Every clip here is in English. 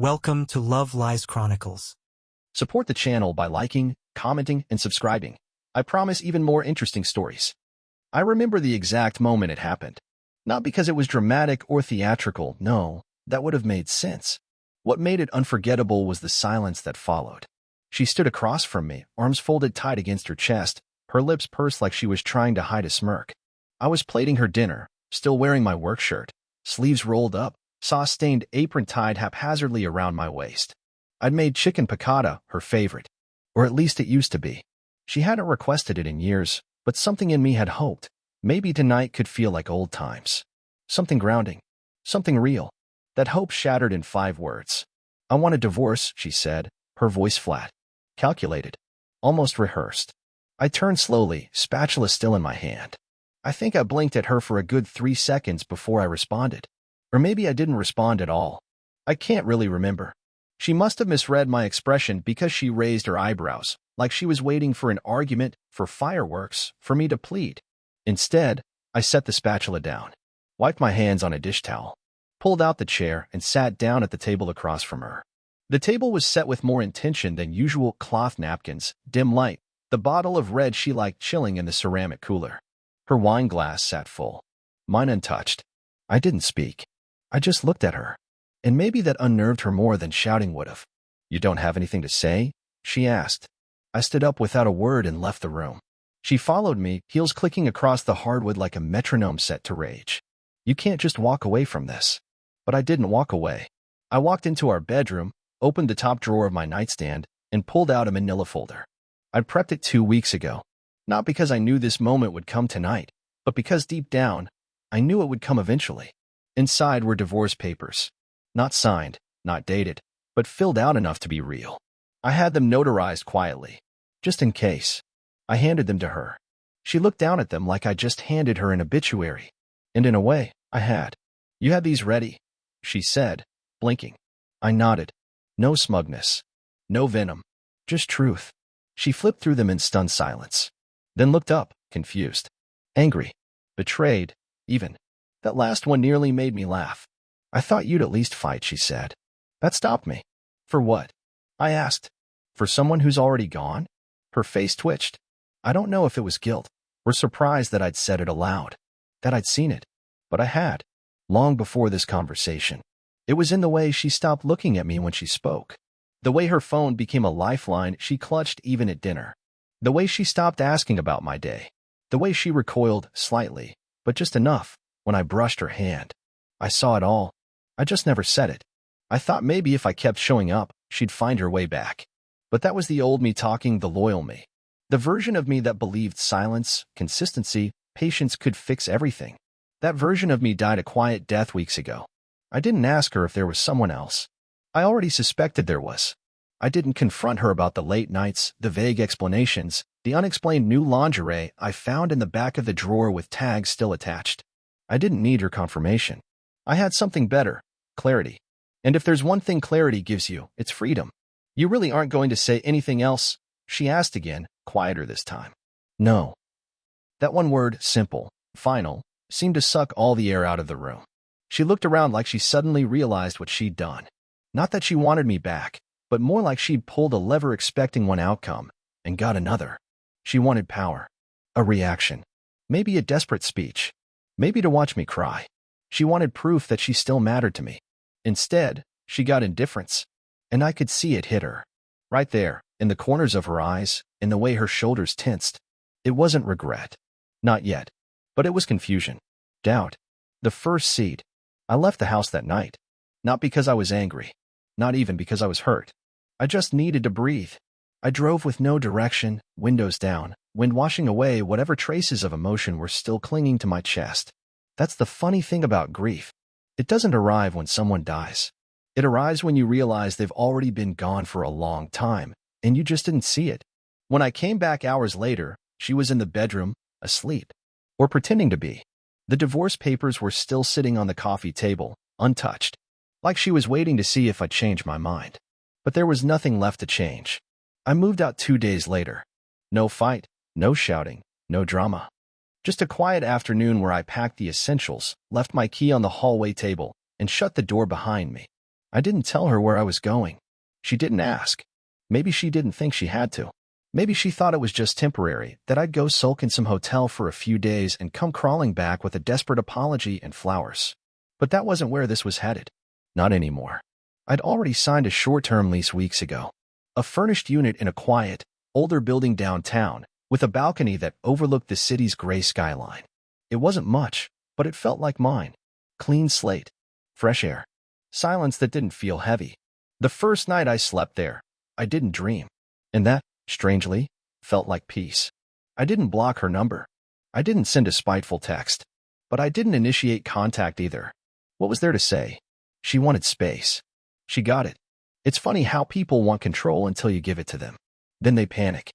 Welcome to Love Lies Chronicles. Support the channel by liking, commenting, and subscribing. I promise even more interesting stories. I remember the exact moment it happened. Not because it was dramatic or theatrical, no, that would have made sense. What made it unforgettable was the silence that followed. She stood across from me, arms folded tight against her chest, her lips pursed like she was trying to hide a smirk. I was plating her dinner, still wearing my work shirt, sleeves rolled up, sauce-stained apron tied haphazardly around my waist. I'd made chicken piccata her favorite, or at least it used to be. She hadn't requested it in years, but something in me had hoped. Maybe tonight could feel like old times. Something grounding. Something real. That hope shattered in 5 words. "I want a divorce," she said, her voice flat. Calculated. Almost rehearsed. I turned slowly, spatula still in my hand. I think I blinked at her for a good 3 seconds before I responded. Or maybe I didn't respond at all. I can't really remember. She must have misread my expression because she raised her eyebrows, like she was waiting for an argument, for fireworks, for me to plead. Instead, I set the spatula down, wiped my hands on a dish towel, pulled out the chair, and sat down at the table across from her. The table was set with more intention than usual: cloth napkins, dim light, the bottle of red she liked chilling in the ceramic cooler. Her wine glass sat full, mine untouched. I didn't speak. I just looked at her. And maybe that unnerved her more than shouting would have. "You don't have anything to say?" she asked. I stood up without a word and left the room. She followed me, heels clicking across the hardwood like a metronome set to rage. You can't just walk away from this. But I didn't walk away. I walked into our bedroom, opened the top drawer of my nightstand, and pulled out a manila folder. I'd prepped it 2 weeks ago. Not because I knew this moment would come tonight, but because deep down, I knew it would come eventually. Inside were divorce papers. Not signed, not dated, but filled out enough to be real. I had them notarized quietly, just in case. I handed them to her. She looked down at them like I just handed her an obituary. And in a way, I had. "You had these ready," she said, blinking. I nodded. No smugness. No venom. Just truth. She flipped through them in stunned silence. Then looked up, confused. Angry. Betrayed, even. That last one nearly made me laugh. "I thought you'd at least fight," she said. That stopped me. "For what?" I asked. "For someone who's already gone?" Her face twitched. I don't know if it was guilt, or surprise that I'd said it aloud, that I'd seen it. But I had, long before this conversation. It was in the way she stopped looking at me when she spoke. The way her phone became a lifeline she clutched even at dinner. The way she stopped asking about my day. The way she recoiled slightly, but just enough, when I brushed her hand. I saw it all. I just never said it. I thought maybe if I kept showing up, she'd find her way back. But that was the old me talking, the loyal me. The version of me that believed silence, consistency, patience could fix everything. That version of me died a quiet death weeks ago. I didn't ask her if there was someone else. I already suspected there was. I didn't confront her about the late nights, the vague explanations, the unexplained new lingerie I found in the back of the drawer with tags still attached. I didn't need her confirmation. I had something better: clarity. And if there's one thing clarity gives you, it's freedom. "You really aren't going to say anything else?" she asked again, quieter this time. "No." That one word, simple, final, seemed to suck all the air out of the room. She looked around like she suddenly realized what she'd done. Not that she wanted me back, but more like she'd pulled a lever expecting one outcome, and got another. She wanted power. A reaction. Maybe a desperate speech. Maybe to watch me cry. She wanted proof that she still mattered to me. Instead, she got indifference. And I could see it hit her. Right there, in the corners of her eyes, in the way her shoulders tensed. It wasn't regret. Not yet. But it was confusion. Doubt. The first seed. I left the house that night. Not because I was angry. Not even because I was hurt. I just needed to breathe. I drove with no direction, windows down, wind washing away whatever traces of emotion were still clinging to my chest. That's the funny thing about grief. It doesn't arrive when someone dies. It arrives when you realize they've already been gone for a long time, and you just didn't see it. When I came back hours later, she was in the bedroom, asleep. Or pretending to be. The divorce papers were still sitting on the coffee table, untouched. Like she was waiting to see if I'd change my mind. But there was nothing left to change. I moved out 2 days later. No fight, no shouting, no drama. Just a quiet afternoon where I packed the essentials, left my key on the hallway table, and shut the door behind me. I didn't tell her where I was going. She didn't ask. Maybe she didn't think she had to. Maybe she thought it was just temporary, that I'd go sulk in some hotel for a few days and come crawling back with a desperate apology and flowers. But that wasn't where this was headed. Not anymore. I'd already signed a short-term lease weeks ago. A furnished unit in a quiet, older building downtown, with a balcony that overlooked the city's gray skyline. It wasn't much, but it felt like mine. Clean slate. Fresh air. Silence that didn't feel heavy. The first night I slept there, I didn't dream. And that, strangely, felt like peace. I didn't block her number. I didn't send a spiteful text. But I didn't initiate contact either. What was there to say? She wanted space. She got it. It's funny how people want control until you give it to them. Then they panic.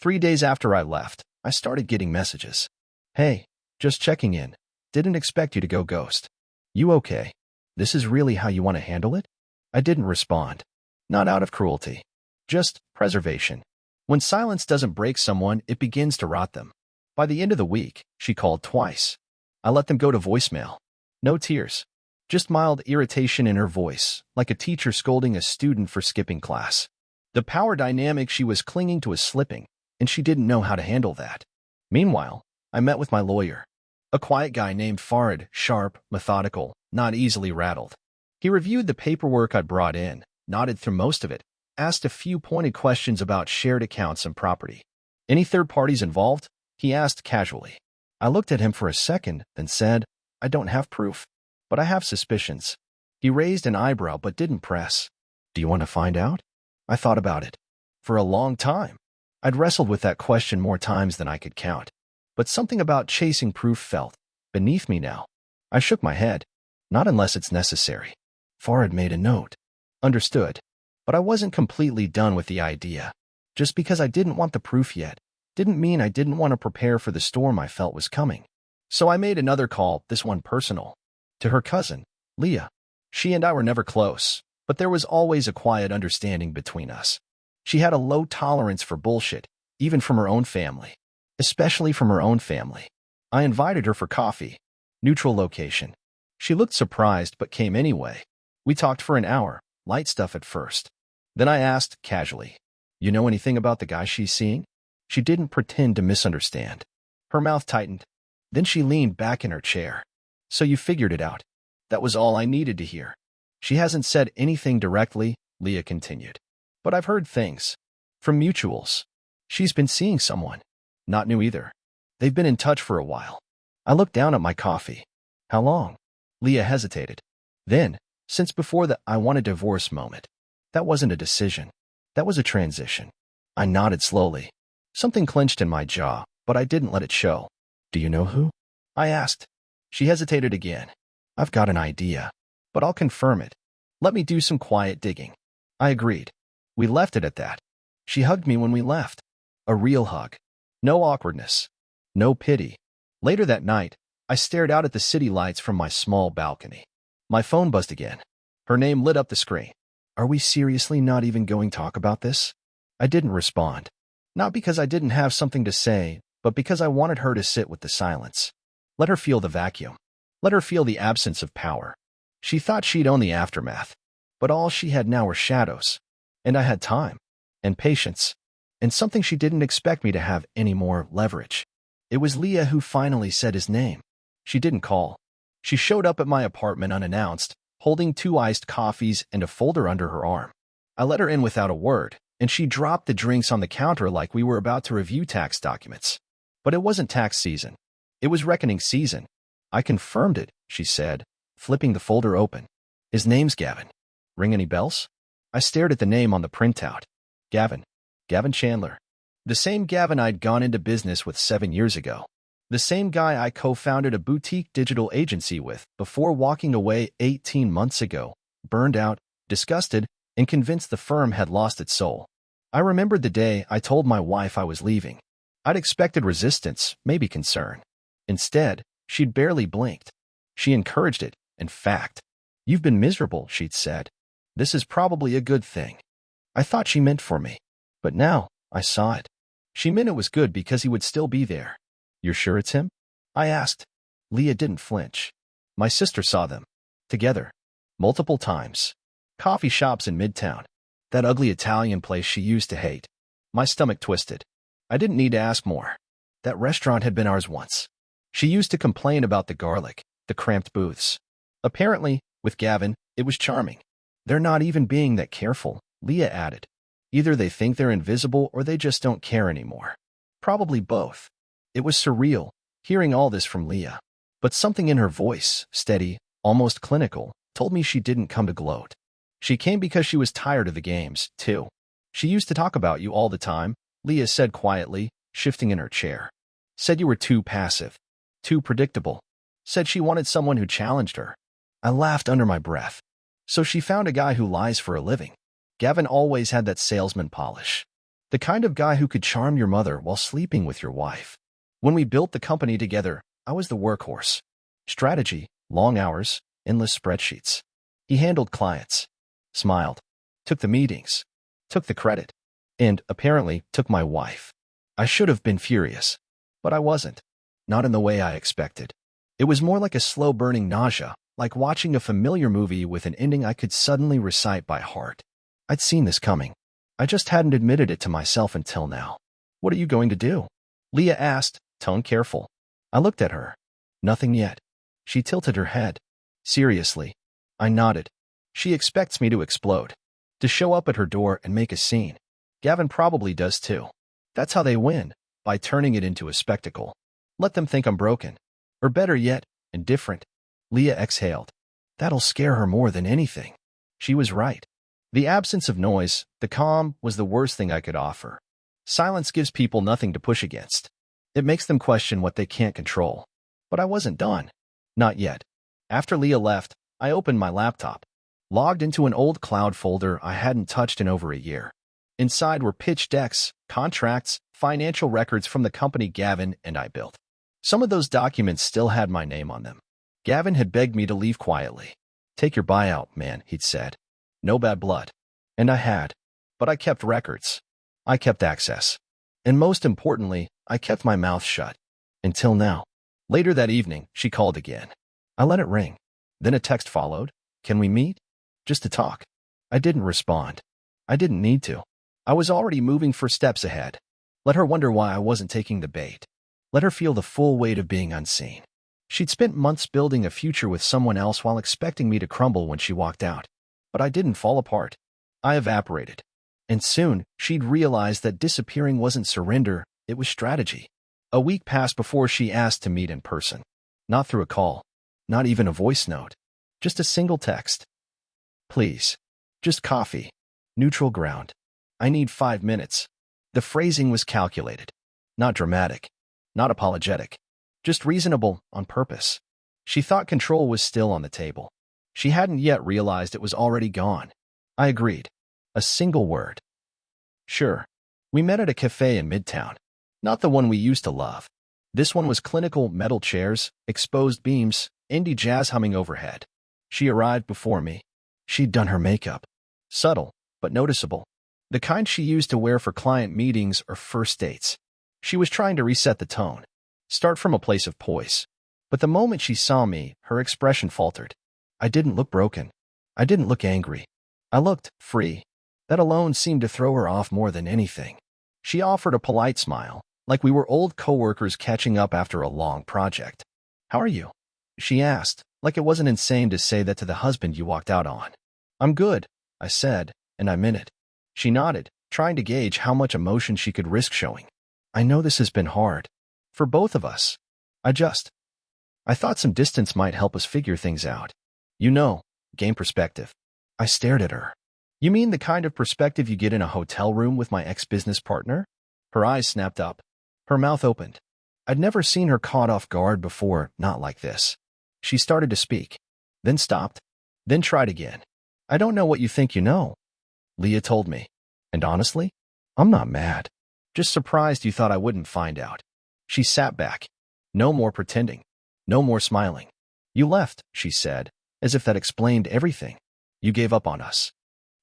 3 days after I left, I started getting messages. Hey, just checking in. Didn't expect you to go ghost. You okay? This is really how you want to handle it? I didn't respond. Not out of cruelty. Just preservation. When silence doesn't break someone, it begins to rot them. By the end of the week, she called twice. I let them go to voicemail. No tears. Just mild irritation in her voice, like a teacher scolding a student for skipping class. The power dynamic she was clinging to was slipping, and she didn't know how to handle that. Meanwhile, I met with my lawyer. A quiet guy named Farid, sharp, methodical, not easily rattled. He reviewed the paperwork I'd brought in, nodded through most of it, asked a few pointed questions about shared accounts and property. Any third parties involved? He asked casually. I looked at him for a second, then said, I don't have proof, but I have suspicions. He raised an eyebrow but didn't press. Do you want to find out? I thought about it. For a long time. I'd wrestled with that question more times than I could count. But something about chasing proof felt beneath me now. I shook my head. Not unless it's necessary. Farid made a note. Understood. But I wasn't completely done with the idea. Just because I didn't want the proof yet, didn't mean I didn't want to prepare for the storm I felt was coming. So I made another call, this one personal. To her cousin, Leah. She and I were never close, but there was always a quiet understanding between us. She had a low tolerance for bullshit, even from her own family. Especially from her own family. I invited her for coffee. Neutral location. She looked surprised but came anyway. We talked for an hour, light stuff at first. Then I asked, casually, you know anything about the guy she's seeing? She didn't pretend to misunderstand. Her mouth tightened. Then she leaned back in her chair. So you figured it out. That was all I needed to hear. She hasn't said anything directly, Leah continued. But I've heard things. From mutuals. She's been seeing someone. Not new either. They've been in touch for a while. I looked down at my coffee. How long? Leah hesitated. Then, since before the I want a divorce moment. That wasn't a decision. That was a transition. I nodded slowly. Something clenched in my jaw, but I didn't let it show. Do you know who? I asked. She hesitated again. I've got an idea, but I'll confirm it. Let me do some quiet digging. I agreed. We left it at that. She hugged me when we left. A real hug. No awkwardness. No pity. Later that night, I stared out at the city lights from my small balcony. My phone buzzed again. Her name lit up the screen. Are we seriously not even going to talk about this? I didn't respond. Not because I didn't have something to say, but because I wanted her to sit with the silence. Let her feel the vacuum. Let her feel the absence of power. She thought she'd own the aftermath. But all she had now were shadows. And I had time. And patience. And something she didn't expect me to have any more: leverage. It was Leah who finally said his name. She didn't call. She showed up at my apartment unannounced, holding 2 iced coffees and a folder under her arm. I let her in without a word, and she dropped the drinks on the counter like we were about to review tax documents. But it wasn't tax season. It was reckoning season. I confirmed it, she said, flipping the folder open. His name's Gavin. Ring any bells? I stared at the name on the printout. Gavin. Gavin Chandler. The same Gavin I'd gone into business with 7 years ago. The same guy I co-founded a boutique digital agency with before walking away 18 months ago, burned out, disgusted, and convinced the firm had lost its soul. I remembered the day I told my wife I was leaving. I'd expected resistance, maybe concern. Instead, she'd barely blinked. She encouraged it, in fact. You've been miserable, she'd said. This is probably a good thing. I thought she meant for me. But now, I saw it. She meant it was good because he would still be there. You're sure it's him? I asked. Leah didn't flinch. My sister saw them. Together. Multiple times. Coffee shops in Midtown. That ugly Italian place she used to hate. My stomach twisted. I didn't need to ask more. That restaurant had been ours once. She used to complain about the garlic, the cramped booths. Apparently, with Gavin, it was charming. They're not even being that careful, Leah added. Either they think they're invisible or they just don't care anymore. Probably both. It was surreal, hearing all this from Leah. But something in her voice, steady, almost clinical, told me she didn't come to gloat. She came because she was tired of the games, too. She used to talk about you all the time, Leah said quietly, shifting in her chair. Said you were too passive, too predictable. Said she wanted someone who challenged her. I laughed under my breath. So she found a guy who lies for a living. Gavin always had that salesman polish. The kind of guy who could charm your mother while sleeping with your wife. When we built the company together, I was the workhorse. Strategy, long hours, endless spreadsheets. He handled clients, smiled, took the meetings, took the credit, and, apparently, took my wife. I should have been furious, but I wasn't. Not in the way I expected. It was more like a slow-burning nausea, like watching a familiar movie with an ending I could suddenly recite by heart. I'd seen this coming. I just hadn't admitted it to myself until now. What are you going to do? Leah asked, tone careful. I looked at her. Nothing yet. She tilted her head. Seriously. I nodded. She expects me to explode. To show up at her door and make a scene. Gavin probably does too. That's how they win, by turning it into a spectacle. Let them think I'm broken. Or better yet, indifferent. Leah exhaled. That'll scare her more than anything. She was right. The absence of noise, the calm, was the worst thing I could offer. Silence gives people nothing to push against. It makes them question what they can't control. But I wasn't done. Not yet. After Leah left, I opened my laptop. Logged into an old cloud folder I hadn't touched in over a year. Inside were pitch decks, contracts, financial records from the company Gavin and I built. Some of those documents still had my name on them. Gavin had begged me to leave quietly. Take your buyout, man, he'd said. No bad blood. And I had. But I kept records. I kept access. And most importantly, I kept my mouth shut. Until now. Later that evening, she called again. I let it ring. Then a text followed. Can we meet? Just to talk. I didn't respond. I didn't need to. I was already moving 4 steps ahead. Let her wonder why I wasn't taking the bait. Let her feel the full weight of being unseen. She'd spent months building a future with someone else while expecting me to crumble when she walked out. But I didn't fall apart. I evaporated. And soon, she'd realized that disappearing wasn't surrender, it was strategy. A week passed before she asked to meet in person. Not through a call. Not even a voice note. Just a single text. Please. Just coffee. Neutral ground. I need 5 minutes. The phrasing was calculated. Not dramatic. Not apologetic. Just reasonable, on purpose. She thought control was still on the table. She hadn't yet realized it was already gone. I agreed. A single word. Sure. We met at a cafe in Midtown. Not the one we used to love. This one was clinical, metal chairs, exposed beams, indie jazz humming overhead. She arrived before me. She'd done her makeup. Subtle, but noticeable. The kind she used to wear for client meetings or first dates. She was trying to reset the tone. Start from a place of poise. But the moment she saw me, her expression faltered. I didn't look broken. I didn't look angry. I looked free. That alone seemed to throw her off more than anything. She offered a polite smile, like we were old coworkers catching up after a long project. How are you? She asked, like it wasn't insane to say that to the husband you walked out on. I'm good, I said, and I meant it. She nodded, trying to gauge how much emotion she could risk showing. I know this has been hard. For both of us. I thought some distance might help us figure things out. You know, gain perspective. I stared at her. You mean the kind of perspective you get in a hotel room with my ex-business partner? Her eyes snapped up. Her mouth opened. I'd never seen her caught off guard before, not like this. She started to speak, then stopped, then tried again. I don't know what you think you know. Leah told me. And honestly, I'm not mad. Just surprised you thought I wouldn't find out. She sat back. No more pretending. No more smiling. You left, she said, as if that explained everything. You gave up on us.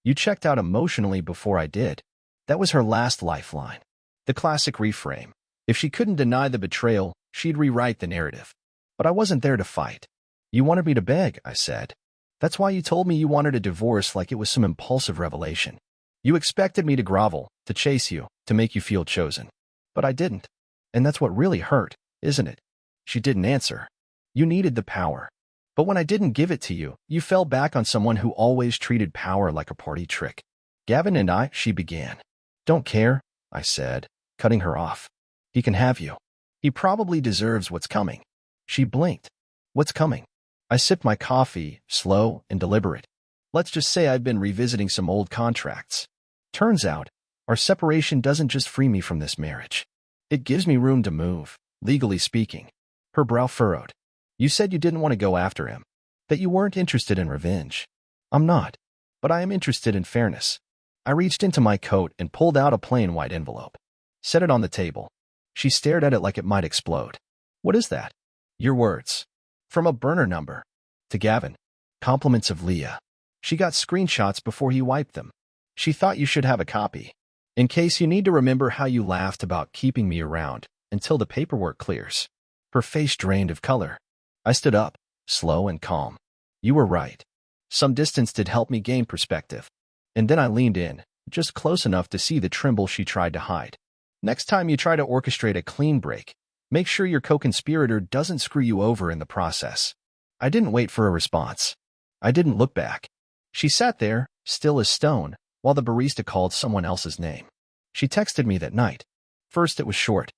You checked out emotionally before I did. That was her last lifeline. The classic reframe. If she couldn't deny the betrayal, she'd rewrite the narrative. But I wasn't there to fight. You wanted me to beg, I said. That's why you told me you wanted a divorce like it was some impulsive revelation. You expected me to grovel, to chase you, to make you feel chosen. But I didn't. And that's what really hurt, isn't it? She didn't answer. You needed the power. But when I didn't give it to you, you fell back on someone who always treated power like a party trick. Gavin and I, she began. Don't care, I said, cutting her off. He can have you. He probably deserves what's coming. She blinked. What's coming? I sipped my coffee, slow and deliberate. Let's just say I've been revisiting some old contracts. Turns out, our separation doesn't just free me from this marriage. It gives me room to move, legally speaking. Her brow furrowed. You said you didn't want to go after him, that you weren't interested in revenge. I'm not, but I am interested in fairness. I reached into my coat and pulled out a plain white envelope. Set it on the table. She stared at it like it might explode. What is that? Your words. From a burner number. To Gavin. Compliments of Leah. She got screenshots before he wiped them. She thought you should have a copy. In case you need to remember how you laughed about keeping me around until the paperwork clears. Her face drained of color. I stood up, slow and calm. You were right. Some distance did help me gain perspective. And then I leaned in, just close enough to see the tremble she tried to hide. Next time you try to orchestrate a clean break, make sure your co-conspirator doesn't screw you over in the process. I didn't wait for a response. I didn't look back. She sat there, still as stone, while the barista called someone else's name. She texted me that night. First it was short.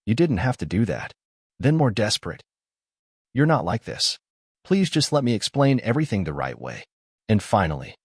You didn't have to do that. Then more desperate. You're not like this. Please just let me explain everything the right way. And finally,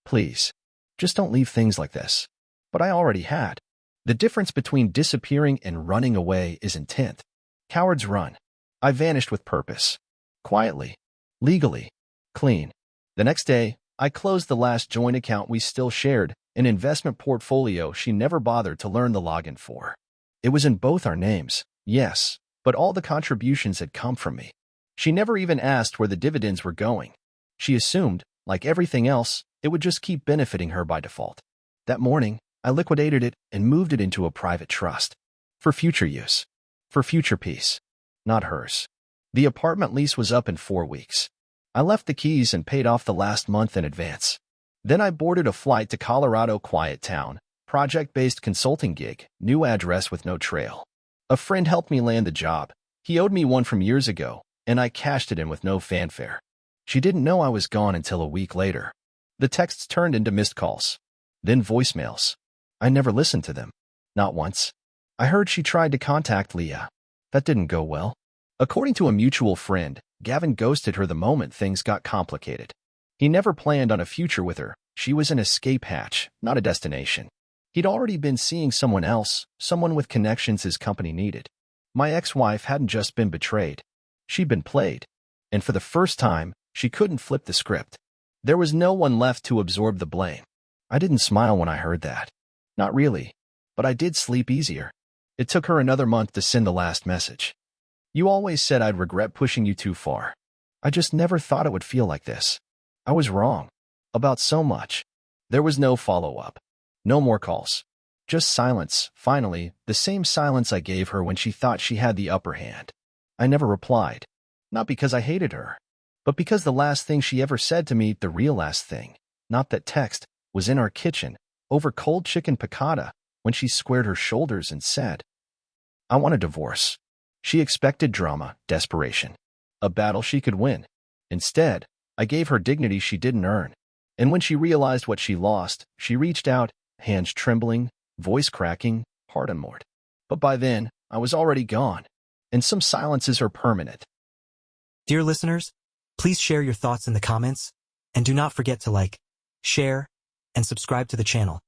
please, just don't leave things like this. But I already had. The difference between disappearing and running away is intent. Cowards run. I vanished with purpose. Quietly. Legally. Clean. The next day, I closed the last joint account we still shared, an investment portfolio she never bothered to learn the login for. It was in both our names, yes, but all the contributions had come from me. She never even asked where the dividends were going. She assumed, like everything else, it would just keep benefiting her by default. That morning, I liquidated it and moved it into a private trust. For future use. For future peace. Not hers. The apartment lease was up in 4 weeks. I left the keys and paid off the last month in advance. Then I boarded a flight to Colorado, quiet town, project-based consulting gig, new address with no trail. A friend helped me land the job. He owed me one from years ago, and I cashed it in with no fanfare. She didn't know I was gone until a week later. The texts turned into missed calls. Then voicemails. I never listened to them. Not once. I heard she tried to contact Leah. That didn't go well. According to a mutual friend, Gavin ghosted her the moment things got complicated. He never planned on a future with her. She was an escape hatch, not a destination. He'd already been seeing someone else, someone with connections his company needed. My ex-wife hadn't just been betrayed. She'd been played. And for the first time, she couldn't flip the script. There was no one left to absorb the blame. I didn't smile when I heard that. Not really. But I did sleep easier. It took her another month to send the last message. You always said I'd regret pushing you too far. I just never thought it would feel like this. I was wrong. About so much. There was no follow-up. No more calls. Just silence, finally, the same silence I gave her when she thought she had the upper hand. I never replied. Not because I hated her, but because the last thing she ever said to me, the real last thing, not that text, was in our kitchen, over cold chicken piccata, when she squared her shoulders and said, I want a divorce. She expected drama, desperation, a battle she could win. Instead, I gave her dignity she didn't earn. And when she realized what she lost, she reached out, hands trembling, voice cracking, heart unmoored. But by then, I was already gone. And some silences are permanent. Dear listeners, please share your thoughts in the comments, and do not forget to like, share, and subscribe to the channel.